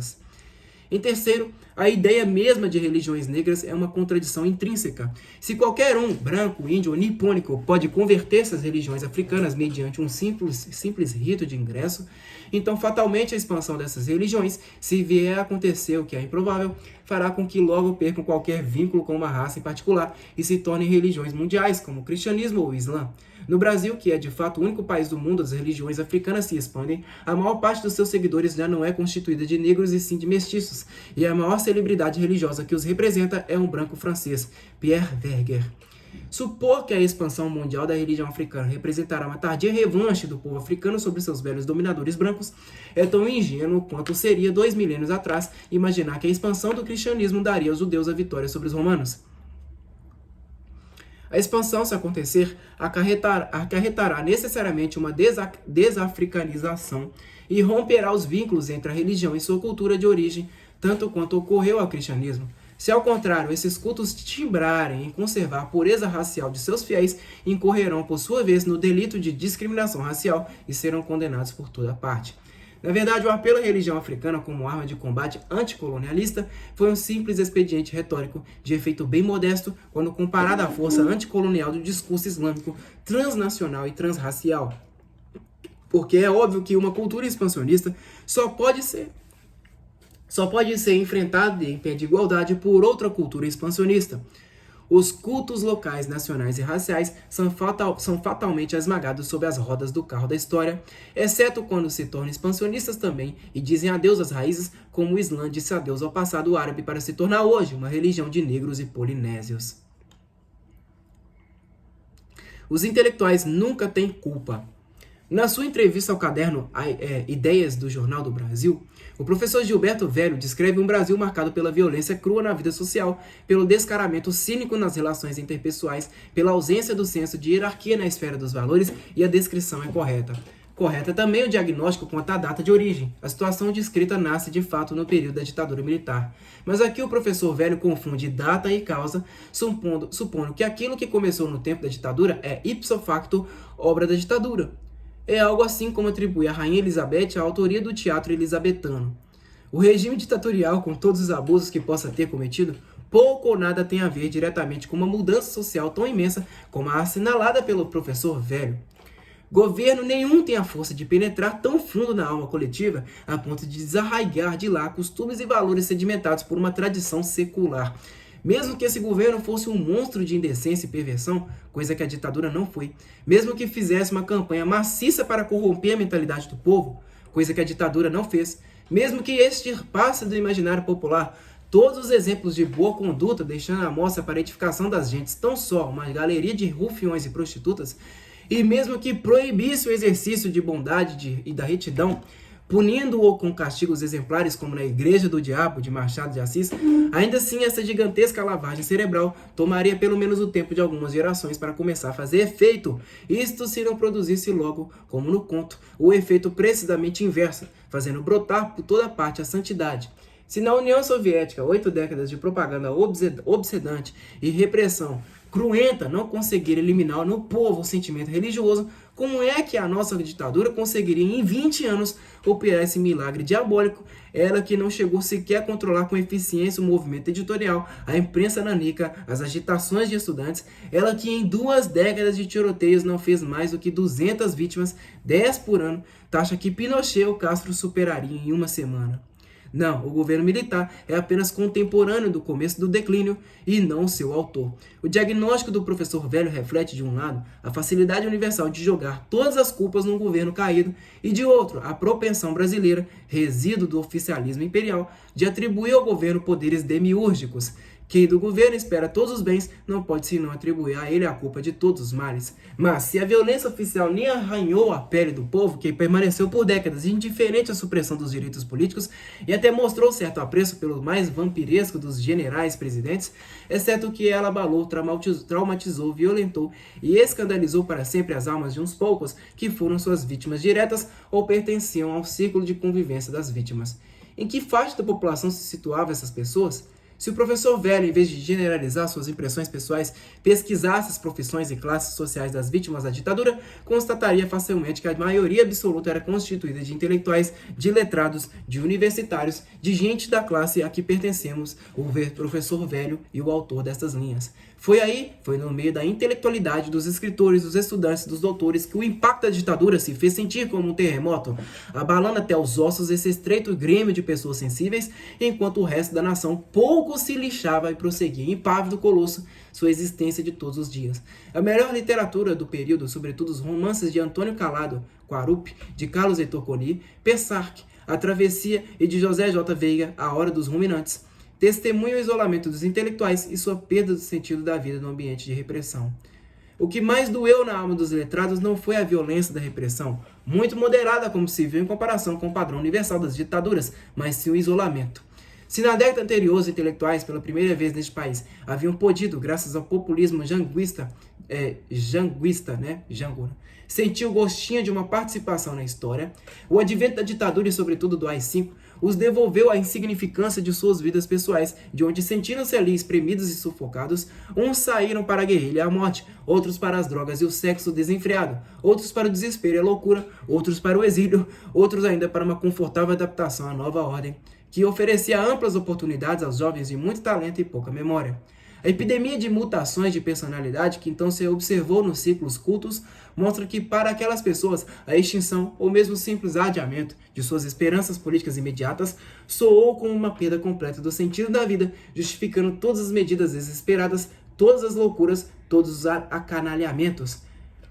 Em terceiro, a ideia mesma de religiões negras é uma contradição intrínseca. Se qualquer um, branco, índio ou nipônico, pode converter essas religiões africanas mediante um simples rito de ingresso, então fatalmente a expansão dessas religiões, se vier a acontecer o que é improvável, fará com que logo percam qualquer vínculo com uma raça em particular e se tornem religiões mundiais, como o cristianismo ou o islã. No Brasil, que é de fato o único país do mundo onde as religiões africanas se expandem, a maior parte dos seus seguidores já não é constituída de negros e sim de mestiços, e a maior celebridade religiosa que os representa é um branco francês, Pierre Verger. Supor que a expansão mundial da religião africana representará uma tardia revanche do povo africano sobre seus velhos dominadores brancos é tão ingênuo quanto seria 2 milênios atrás imaginar que a expansão do cristianismo daria aos judeus a vitória sobre os romanos. A expansão, se acontecer, acarretará necessariamente uma desafricanização e romperá os vínculos entre a religião e sua cultura de origem, tanto quanto ocorreu ao cristianismo. Se, ao contrário, esses cultos timbrarem em conservar a pureza racial de seus fiéis, incorrerão, por sua vez, no delito de discriminação racial e serão condenados por toda parte. Na verdade, o apelo à religião africana como arma de combate anticolonialista foi um simples expediente retórico de efeito bem modesto quando comparado à força anticolonial do discurso islâmico transnacional e transracial. Porque é óbvio que uma cultura expansionista só pode ser enfrentada em pé de igualdade por outra cultura expansionista. Os cultos locais, nacionais e raciais são fatalmente esmagados sob as rodas do carro da história, exceto quando se tornam expansionistas também e dizem adeus às raízes, como o Islã disse adeus ao passado árabe para se tornar hoje uma religião de negros e polinésios. Os intelectuais nunca têm culpa. Na sua entrevista ao caderno Ideias do Jornal do Brasil, o professor Gilberto Velho descreve um Brasil marcado pela violência crua na vida social, pelo descaramento cínico nas relações interpessoais, pela ausência do senso de hierarquia na esfera dos valores, e a descrição é correta. Correta também o diagnóstico quanto à data de origem. A situação descrita nasce de fato no período da ditadura militar. Mas aqui o professor Velho confunde data e causa, supondo que aquilo que começou no tempo da ditadura é ipso facto obra da ditadura. É algo assim como atribuir à Rainha Elizabeth a autoria do teatro elisabetano. O regime ditatorial, com todos os abusos que possa ter cometido, pouco ou nada tem a ver diretamente com uma mudança social tão imensa como a assinalada pelo professor Velho. Governo nenhum tem a força de penetrar tão fundo na alma coletiva a ponto de desarraigar de lá costumes e valores sedimentados por uma tradição secular. Mesmo que esse governo fosse um monstro de indecência e perversão, coisa que a ditadura não foi, mesmo que fizesse uma campanha maciça para corromper a mentalidade do povo, coisa que a ditadura não fez, mesmo que extirpasse do imaginário popular todos os exemplos de boa conduta, deixando à mostra para a edificação das gentes tão só uma galeria de rufiões e prostitutas, e mesmo que proibisse o exercício de bondade e da retidão, punindo-o com castigos exemplares como na Igreja do Diabo de Machado de Assis, ainda assim essa gigantesca lavagem cerebral tomaria pelo menos o tempo de algumas gerações para começar a fazer efeito. Isto se não produzisse logo, como no conto, o efeito precisamente inverso, fazendo brotar por toda parte a santidade. Se na União Soviética 8 décadas de propaganda obsedante e repressão cruenta não conseguir eliminar no povo o sentimento religioso, como é que a nossa ditadura conseguiria em 20 anos operar esse milagre diabólico? Ela que não chegou sequer a controlar com eficiência o movimento editorial, a imprensa nanica, as agitações de estudantes, ela que em 2 décadas de tiroteios não fez mais do que 200 vítimas, 10 por ano, taxa que Pinochet ou Castro superaria em uma semana. Não, o governo militar é apenas contemporâneo do começo do declínio e não seu autor. O diagnóstico do professor Velho reflete, de um lado, a facilidade universal de jogar todas as culpas num governo caído e, de outro, a propensão brasileira, resíduo do oficialismo imperial, de atribuir ao governo poderes demiúrgicos. Quem do governo espera todos os bens não pode senão atribuir a ele a culpa de todos os males. Mas se a violência oficial nem arranhou a pele do povo, que permaneceu por décadas indiferente à supressão dos direitos políticos e até mostrou certo apreço pelo mais vampiresco dos generais presidentes, exceto que ela abalou, traumatizou, violentou e escandalizou para sempre as almas de uns poucos que foram suas vítimas diretas ou pertenciam ao círculo de convivência das vítimas. Em que faixa da população se situavam essas pessoas? Se o professor Velho, em vez de generalizar suas impressões pessoais, pesquisasse as profissões e classes sociais das vítimas da ditadura, constataria facilmente que a maioria absoluta era constituída de intelectuais, de letrados, de universitários, de gente da classe a que pertencemos, o professor Velho e o autor destas linhas. Foi no meio da intelectualidade dos escritores, dos estudantes, dos doutores, que o impacto da ditadura se fez sentir como um terremoto, abalando até os ossos esse estreito grêmio de pessoas sensíveis, enquanto o resto da nação pouco se lixava e prosseguia impávido colosso sua existência de todos os dias. A melhor literatura do período, sobretudo os romances de Antônio Calado Quarupi, de Carlos Heitor Coni, Peçarque, A Travessia e de José J. Veiga, A Hora dos Ruminantes, testemunha o isolamento dos intelectuais e sua perda do sentido da vida no ambiente de repressão. O que mais doeu na alma dos letrados não foi a violência da repressão, muito moderada como se viu em comparação com o padrão universal das ditaduras, mas sim o isolamento. Se na década anterior os intelectuais, pela primeira vez neste país, haviam podido, graças ao populismo janguista, sentir o gostinho de uma participação na história, o advento da ditadura e sobretudo do AI-5 os devolveu à insignificância de suas vidas pessoais, de onde sentiram-se ali espremidos e sufocados. Uns saíram para a guerrilha e a morte, outros para as drogas e o sexo desenfreado, outros para o desespero e a loucura, outros para o exílio, outros ainda para uma confortável adaptação à nova ordem, que oferecia amplas oportunidades aos jovens de muito talento e pouca memória. A epidemia de mutações de personalidade que então se observou nos ciclos cultos mostra que para aquelas pessoas a extinção ou mesmo simples adiamento de suas esperanças políticas imediatas soou como uma perda completa do sentido da vida, justificando todas as medidas desesperadas, todas as loucuras, todos os acanalhamentos.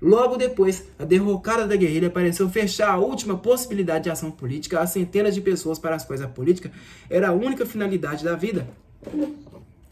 Logo depois, a derrocada da guerrilha pareceu fechar a última possibilidade de ação política a centenas de pessoas para as quais a política era a única finalidade da vida.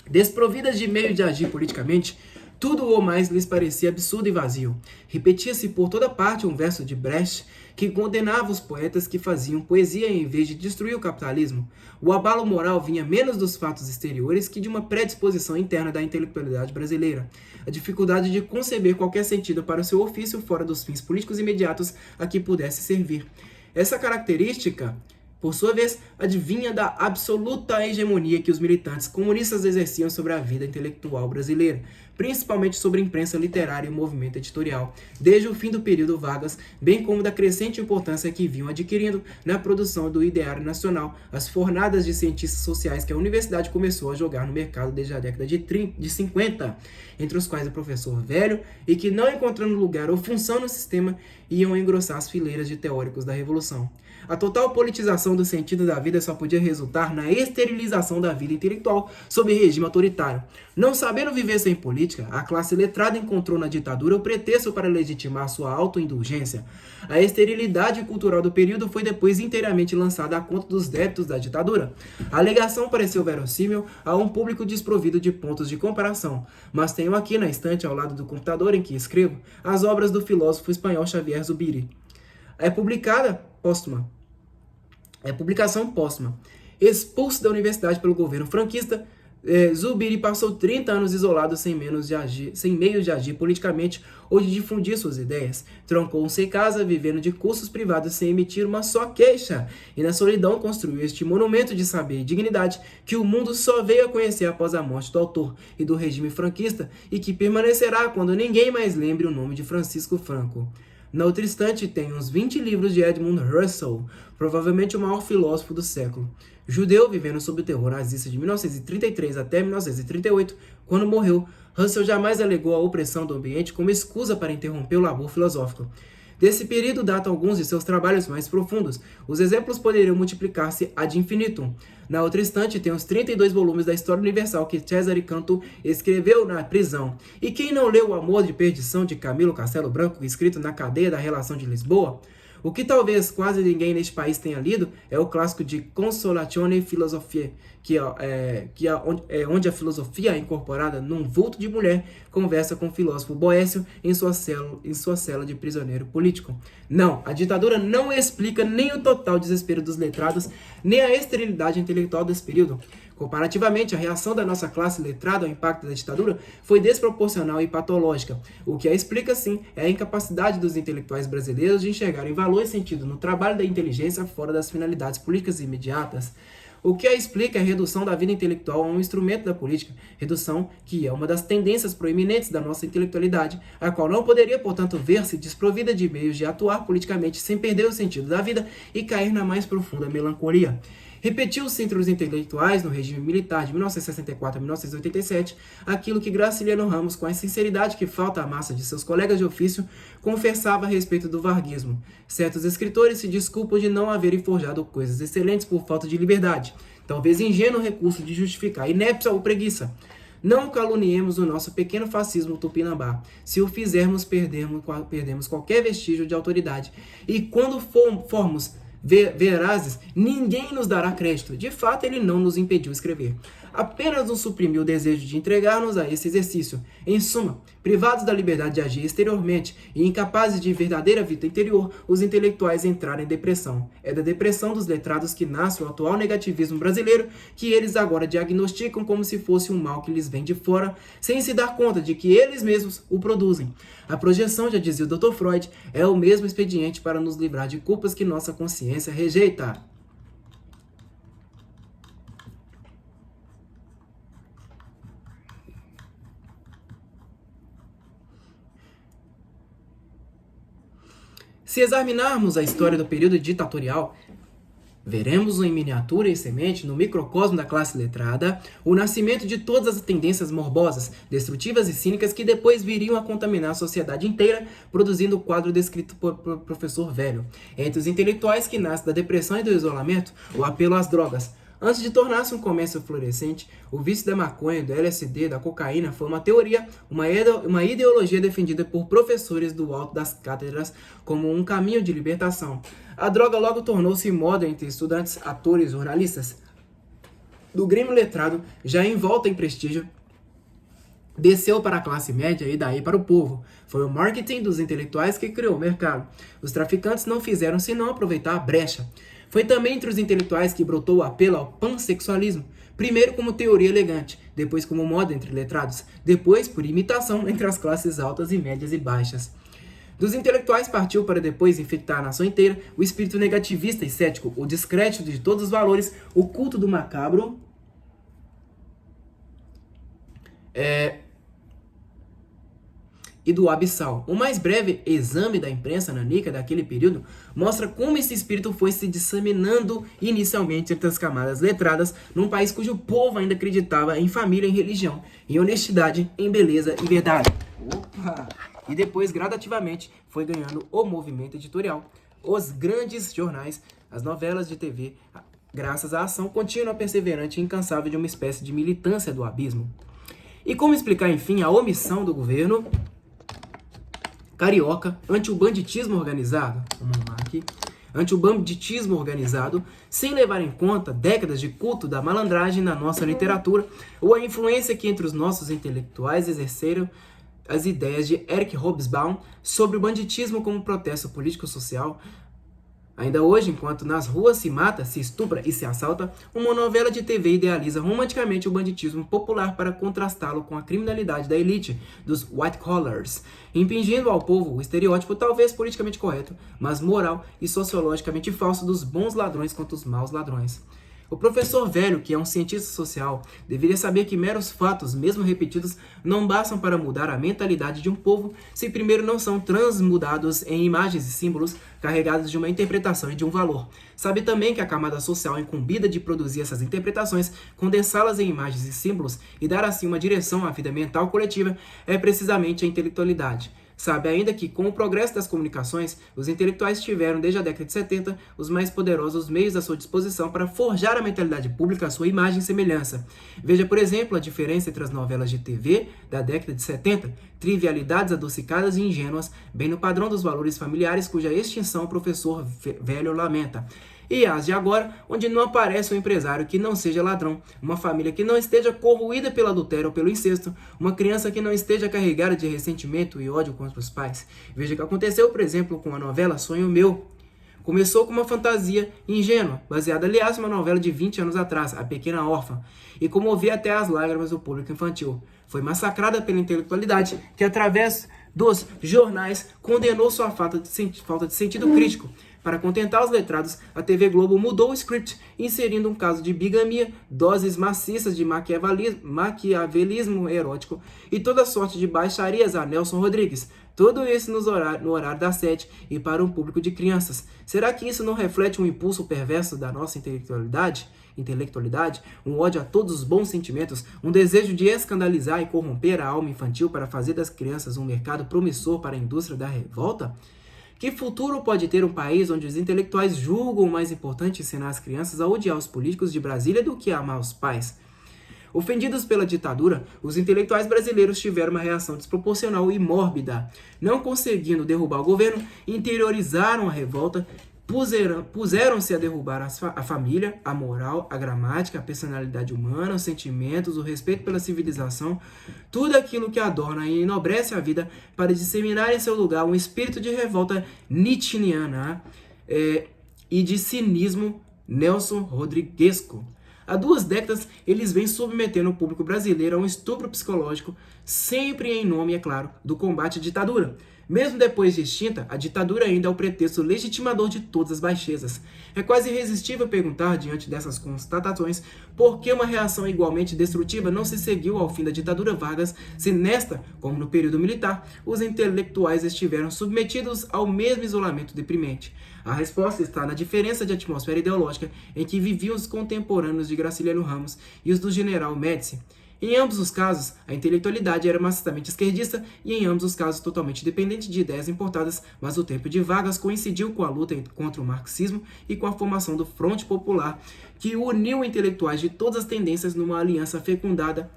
Desprovidas de meio de agir politicamente, tudo ou mais lhes parecia absurdo e vazio. Repetia-se por toda parte um verso de Brecht que condenava os poetas que faziam poesia em vez de destruir o capitalismo. O abalo moral vinha menos dos fatos exteriores que de uma predisposição interna da intelectualidade brasileira. A dificuldade de conceber qualquer sentido para o seu ofício fora dos fins políticos imediatos a que pudesse servir. Essa característica, por sua vez, advinha da absoluta hegemonia que os militantes comunistas exerciam sobre a vida intelectual brasileira, principalmente sobre a imprensa literária e o movimento editorial, desde o fim do período Vargas, bem como da crescente importância que vinham adquirindo na produção do ideário nacional, as fornadas de cientistas sociais que a universidade começou a jogar no mercado desde a década de 50, entre os quais o professor Velho, e que, não encontrando lugar ou função no sistema, iam engrossar as fileiras de teóricos da Revolução. A total politização do sentido da vida só podia resultar na esterilização da vida intelectual sob regime autoritário. Não sabendo viver sem política, a classe letrada encontrou na ditadura o pretexto para legitimar sua autoindulgência. A esterilidade cultural do período foi depois inteiramente lançada à conta dos débitos da ditadura. A alegação pareceu verossímil a um público desprovido de pontos de comparação, mas tenho aqui na estante ao lado do computador em que escrevo as obras do filósofo espanhol Xavier Zubiri. É publicação póstuma. Expulso da universidade pelo governo franquista, Zubiri passou 30 anos isolado sem meios de agir politicamente ou de difundir suas ideias. Trancou-se em casa, vivendo de cursos privados sem emitir uma só queixa. E na solidão construiu este monumento de saber e dignidade que o mundo só veio a conhecer após a morte do autor e do regime franquista e que permanecerá quando ninguém mais lembre o nome de Francisco Franco. Na outra estante tem uns 20 livros de Edmund Husserl, provavelmente o maior filósofo do século. Judeu vivendo sob o terror nazista de 1933 até 1938, quando morreu, Husserl jamais alegou a opressão do ambiente como excusa para interromper o labor filosófico. Desse período datam alguns de seus trabalhos mais profundos. Os exemplos poderiam multiplicar-se ad infinitum. Na outra estante tem os 32 volumes da História Universal que Cesare Canto escreveu na prisão. E quem não leu O Amor de Perdição de Camilo Castelo Branco, escrito na cadeia da Relação de Lisboa? O que talvez quase ninguém neste país tenha lido é o clássico de Consolatione Philosophiae, onde a filosofia é incorporada num vulto de mulher conversa com o filósofo Boécio em sua cela de prisioneiro político. Não, a ditadura não explica nem o total desespero dos letrados, nem a esterilidade intelectual desse período. Comparativamente, a reação da nossa classe letrada ao impacto da ditadura foi desproporcional e patológica. O que a explica, sim, é a incapacidade dos intelectuais brasileiros de enxergarem valor e sentido no trabalho da inteligência fora das finalidades políticas imediatas. O que a explica é a redução da vida intelectual a um instrumento da política, redução que é uma das tendências proeminentes da nossa intelectualidade, a qual não poderia, portanto, ver-se desprovida de meios de atuar politicamente sem perder o sentido da vida e cair na mais profunda melancolia. Repetiu-se entre os intelectuais, no regime militar de 1964 a 1987, aquilo que Graciliano Ramos, com a sinceridade que falta à massa de seus colegas de ofício, confessava a respeito do varguismo. Certos escritores se desculpam de não haverem forjado coisas excelentes por falta de liberdade, talvez ingênuo recurso de justificar inépcia ou preguiça. Não caluniemos o nosso pequeno fascismo tupinambá. Se o fizermos, perdemos qualquer vestígio de autoridade. E quando formos verazes, ninguém nos dará crédito. De fato, ele não nos impediu escrever. Apenas nos suprimiu o desejo de entregar-nos a esse exercício. Em suma, privados da liberdade de agir exteriormente e incapazes de verdadeira vida interior, os intelectuais entraram em depressão. É da depressão dos letrados que nasce o atual negativismo brasileiro, que eles agora diagnosticam como se fosse um mal que lhes vem de fora, sem se dar conta de que eles mesmos o produzem. A projeção, já dizia o Dr. Freud, é o mesmo expediente para nos livrar de culpas que nossa consciência rejeita. Se examinarmos a história do período ditatorial, veremos em miniatura e semente, no microcosmo da classe letrada, o nascimento de todas as tendências morbosas, destrutivas e cínicas que depois viriam a contaminar a sociedade inteira, produzindo o quadro descrito por professor Velho. Entre os intelectuais que nascem da depressão e do isolamento, o apelo às drogas. Antes de tornar-se um comércio florescente, o vício da maconha, do LSD, da cocaína foi uma teoria, uma ideologia defendida por professores do alto das cátedras como um caminho de libertação. A droga logo tornou-se moda entre estudantes, atores, jornalistas. Do Grêmio letrado, já envolta em prestígio, desceu para a classe média e daí para o povo. Foi o marketing dos intelectuais que criou o mercado. Os traficantes não fizeram senão aproveitar a brecha. Foi também entre os intelectuais que brotou o apelo ao pansexualismo, primeiro como teoria elegante, depois como moda entre letrados, depois por imitação entre as classes altas e médias e baixas. Dos intelectuais partiu para depois infectar a nação inteira o espírito negativista e cético, o descrédito de todos os valores, o culto do macabro, e do abissal. O mais breve exame da imprensa nanica daquele período mostra como esse espírito foi se disseminando inicialmente entre as camadas letradas num país cujo povo ainda acreditava em família, em religião, em honestidade, em beleza e verdade. E depois, gradativamente, foi ganhando o movimento editorial, os grandes jornais, as novelas de TV, graças à ação contínua, perseverante e incansável de uma espécie de militância do abismo. E como explicar, enfim, a omissão do governo carioca ante o banditismo organizado? Vamos lá aqui. Ante o banditismo organizado, sem levar em conta décadas de culto da malandragem na nossa literatura, ou a influência que entre os nossos intelectuais exerceram as ideias de Eric Hobsbawm sobre o banditismo como protesto político-social. Ainda hoje, enquanto nas ruas se mata, se estupra e se assalta, uma novela de TV idealiza romanticamente o banditismo popular para contrastá-lo com a criminalidade da elite, dos white collars, impingindo ao povo o estereótipo talvez politicamente correto, mas moral e sociologicamente falso dos bons ladrões contra os maus ladrões. O professor Velho, que é um cientista social, deveria saber que meros fatos, mesmo repetidos, não bastam para mudar a mentalidade de um povo se primeiro não são transmudados em imagens e símbolos carregados de uma interpretação e de um valor. Sabe também que a camada social incumbida de produzir essas interpretações, condensá-las em imagens e símbolos e dar assim uma direção à vida mental coletiva é precisamente a intelectualidade. Sabe ainda que, com o progresso das comunicações, os intelectuais tiveram, desde a década de 70, os mais poderosos meios à sua disposição para forjar a mentalidade pública à sua imagem e semelhança. Veja, por exemplo, a diferença entre as novelas de TV da década de 70, trivialidades adocicadas e ingênuas, bem no padrão dos valores familiares cuja extinção o professor Velho lamenta, e as de agora, onde não aparece um empresário que não seja ladrão, uma família que não esteja corroída pelo adultério ou pelo incesto, uma criança que não esteja carregada de ressentimento e ódio contra os pais. Veja o que aconteceu, por exemplo, com a novela Sonho Meu. Começou com uma fantasia ingênua, baseada, aliás, em uma novela de 20 anos atrás, A Pequena Órfã, e comovia até as lágrimas do público infantil. Foi massacrada pela intelectualidade, que através dos jornais condenou sua falta de sentido crítico, Para contentar os letrados, a TV Globo mudou o script, inserindo um caso de bigamia, doses maciças de maquiavelismo erótico e toda sorte de baixarias a Nelson Rodrigues. Tudo isso no horário das 7 e para um público de crianças. Será que isso não reflete um impulso perverso da nossa intelectualidade, um ódio a todos os bons sentimentos, um desejo de escandalizar e corromper a alma infantil para fazer das crianças um mercado promissor para a indústria da revolta? Que futuro pode ter um país onde os intelectuais julgam mais importante ensinar as crianças a odiar os políticos de Brasília do que a amar os pais? Ofendidos pela ditadura, os intelectuais brasileiros tiveram uma reação desproporcional e mórbida. Não conseguindo derrubar o governo, interiorizaram a revolta, puseram-se a derrubar a família, a moral, a gramática, a personalidade humana, os sentimentos, o respeito pela civilização, tudo aquilo que adorna e enobrece a vida para disseminar em seu lugar um espírito de revolta nietzscheana e de cinismo Nelson Rodriguesco. Há 2 décadas, eles vêm submetendo o público brasileiro a um estupro psicológico, sempre em nome, é claro, do combate à ditadura. Mesmo depois de extinta, a ditadura ainda é o pretexto legitimador de todas as baixezas. É quase irresistível perguntar, diante dessas constatações, por que uma reação igualmente destrutiva não se seguiu ao fim da ditadura Vargas, se nesta, como no período militar, os intelectuais estiveram submetidos ao mesmo isolamento deprimente. A resposta está na diferença de atmosfera ideológica em que viviam os contemporâneos de Graciliano Ramos e os do general Médici. Em ambos os casos, a intelectualidade era maciçamente esquerdista e em ambos os casos totalmente dependente de ideias importadas, mas o tempo de Vargas coincidiu com a luta contra o marxismo e com a formação do Fronte Popular, que uniu intelectuais de todas as tendências numa aliança fecunda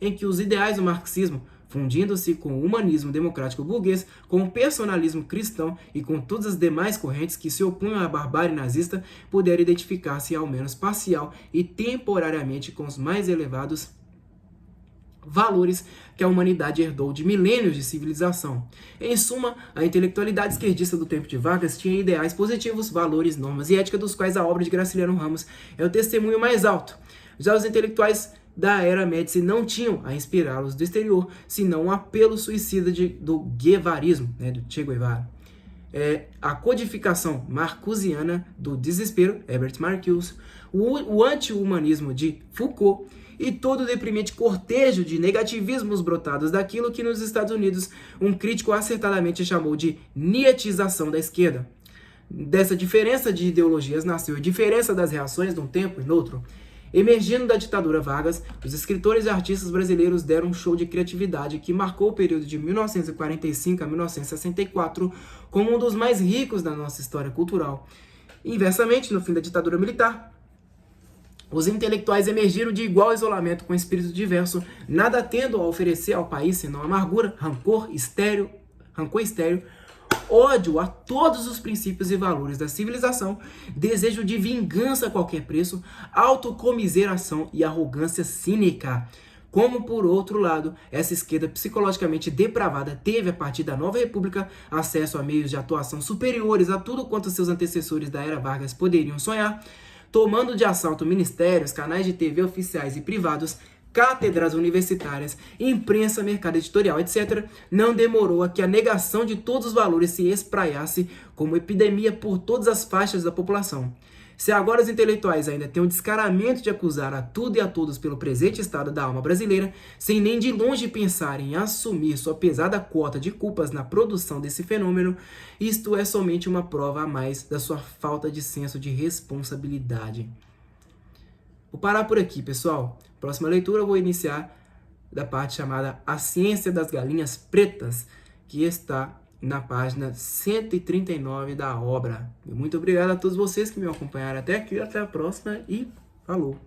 em que os ideais do marxismo, fundindo-se com o humanismo democrático burguês, com o personalismo cristão e com todas as demais correntes que se opunham à barbárie nazista, puderam identificar-se ao menos parcial e temporariamente com os mais elevados valores que a humanidade herdou de milênios de civilização. Em suma, a intelectualidade esquerdista do tempo de Vargas tinha ideais positivos, valores, normas e ética dos quais a obra de Graciliano Ramos é o testemunho mais alto. Já os intelectuais da era Médici não tinham a inspirá-los do exterior, senão um apelo suicida do guevarismo, do Che Guevara. A codificação marcusiana do desespero, Herbert Marcuse, o anti-humanismo de Foucault e todo o deprimente cortejo de negativismos brotados daquilo que nos Estados Unidos um crítico acertadamente chamou de nietização da esquerda. Dessa diferença de ideologias nasceu a diferença das reações de um tempo e no outro. Emergindo da ditadura Vargas, os escritores e artistas brasileiros deram um show de criatividade que marcou o período de 1945 a 1964 como um dos mais ricos da nossa história cultural. Inversamente, no fim da ditadura militar, os intelectuais emergiram de igual isolamento com espírito diverso, nada tendo a oferecer ao país senão amargura, rancor estéril, ódio a todos os princípios e valores da civilização, desejo de vingança a qualquer preço, autocomiseração e arrogância cínica. Como, por outro lado, essa esquerda psicologicamente depravada teve, a partir da Nova República, acesso a meios de atuação superiores a tudo quanto seus antecessores da era Vargas poderiam sonhar, tomando de assalto ministérios, canais de TV oficiais e privados, cátedras universitárias, imprensa, mercado editorial, etc., não demorou a que a negação de todos os valores se espraiasse como epidemia por todas as faixas da população. Se agora os intelectuais ainda têm o descaramento de acusar a tudo e a todos pelo presente estado da alma brasileira, sem nem de longe pensar em assumir sua pesada quota de culpas na produção desse fenômeno, isto é somente uma prova a mais da sua falta de senso de responsabilidade. Vou parar por aqui, pessoal. Próxima leitura eu vou iniciar da parte chamada A Ciência das Galinhas Pretas, que está na página 139 da obra. Muito obrigado a todos vocês que me acompanharam até aqui. Até a próxima e falou!